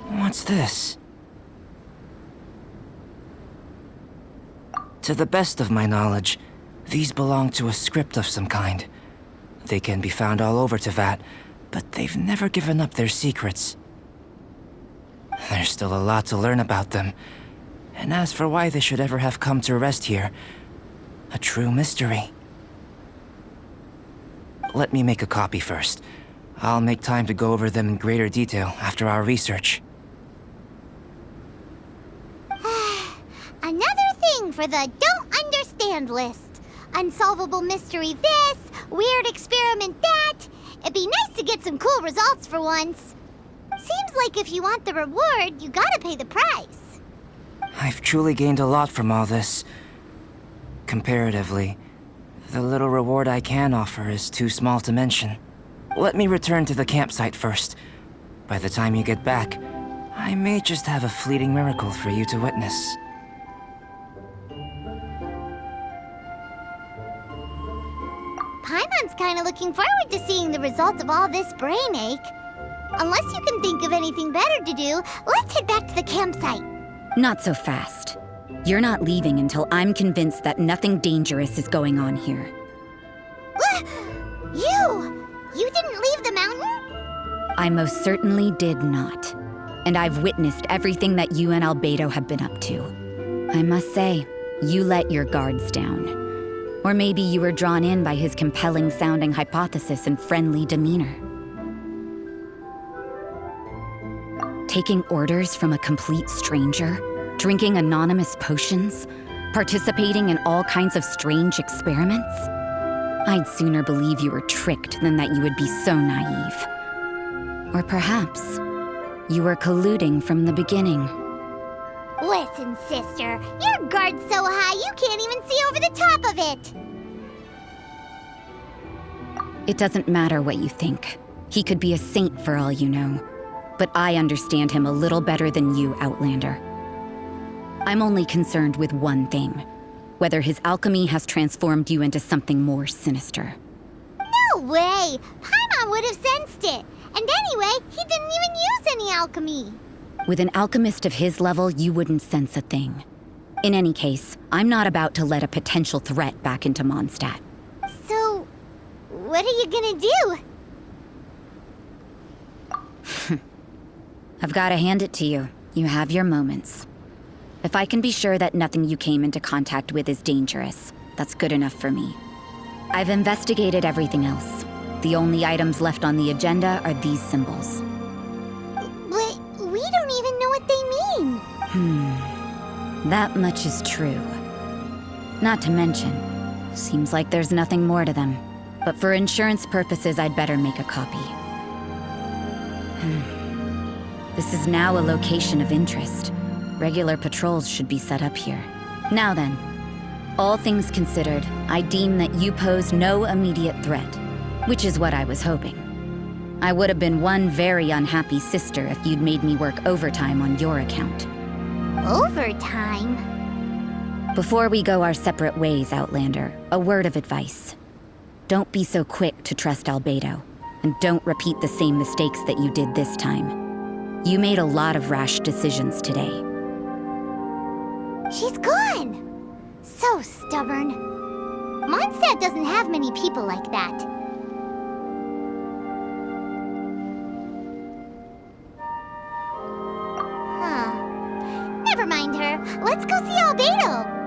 What's this? To the best of my knowledge, these belong to a script of some kind. They can be found all over Teyvat, but they've never given up their secrets. There's still a lot to learn about them. And as for why they should ever have come to rest here, a true mystery. Let me make a copy first. I'll make time to go over them in greater detail after our research. Another thing for the don't understand list. Unsolvable mystery this, weird experiment that. It'd be nice to get some cool results for once. Seems like if you want the reward, you gotta pay the price. I've truly gained a lot from all this. Comparatively, the little reward I can offer is too small to mention. Let me return to the campsite first. By the time you get back, I may just have a fleeting miracle for you to witness. Paimon's kinda looking forward to seeing the results of all this brain ache. Unless you can think of anything better to do, let's head back to the campsite. Not so fast. You're not leaving until I'm convinced that nothing dangerous is going on here. You didn't leave the mountain? I most certainly did not. And I've witnessed everything that you and Albedo have been up to. I must say, you let your guards down. Or maybe you were drawn in by his compelling-sounding hypothesis and friendly demeanor. Taking orders from a complete stranger, drinking anonymous potions, participating in all kinds of strange experiments? I'd sooner believe you were tricked than that you would be so naive. Or perhaps you were colluding from the beginning. Listen, sister, your guard's so high you can't even see over the top of it. It doesn't matter what you think. He could be a saint for all you know. But I understand him a little better than you, Outlander. I'm only concerned with one thing. Whether his alchemy has transformed you into something more sinister. No way! Paimon would have sensed it. And anyway, he didn't even use any alchemy. With an alchemist of his level, you wouldn't sense a thing. In any case, I'm not about to let a potential threat back into Mondstadt. So, what are you gonna do? I've got to hand it to you. You have your moments. If I can be sure that nothing you came into contact with is dangerous, that's good enough for me. I've investigated everything else. The only items left on the agenda are these symbols. But we don't even know what they mean. That much is true. Not to mention, seems like there's nothing more to them. But for insurance purposes, I'd better make a copy. This is now a location of interest. Regular patrols should be set up here. Now then, all things considered, I deem that you pose no immediate threat, which is what I was hoping. I would have been one very unhappy sister if you'd made me work overtime on your account. Overtime? Before we go our separate ways, Outlander, a word of advice. Don't be so quick to trust Albedo, and don't repeat the same mistakes that you did this time. You made a lot of rash decisions today. She's gone! So stubborn. Mondstadt doesn't have many people like that. Huh. Never mind her. Let's go see Albedo.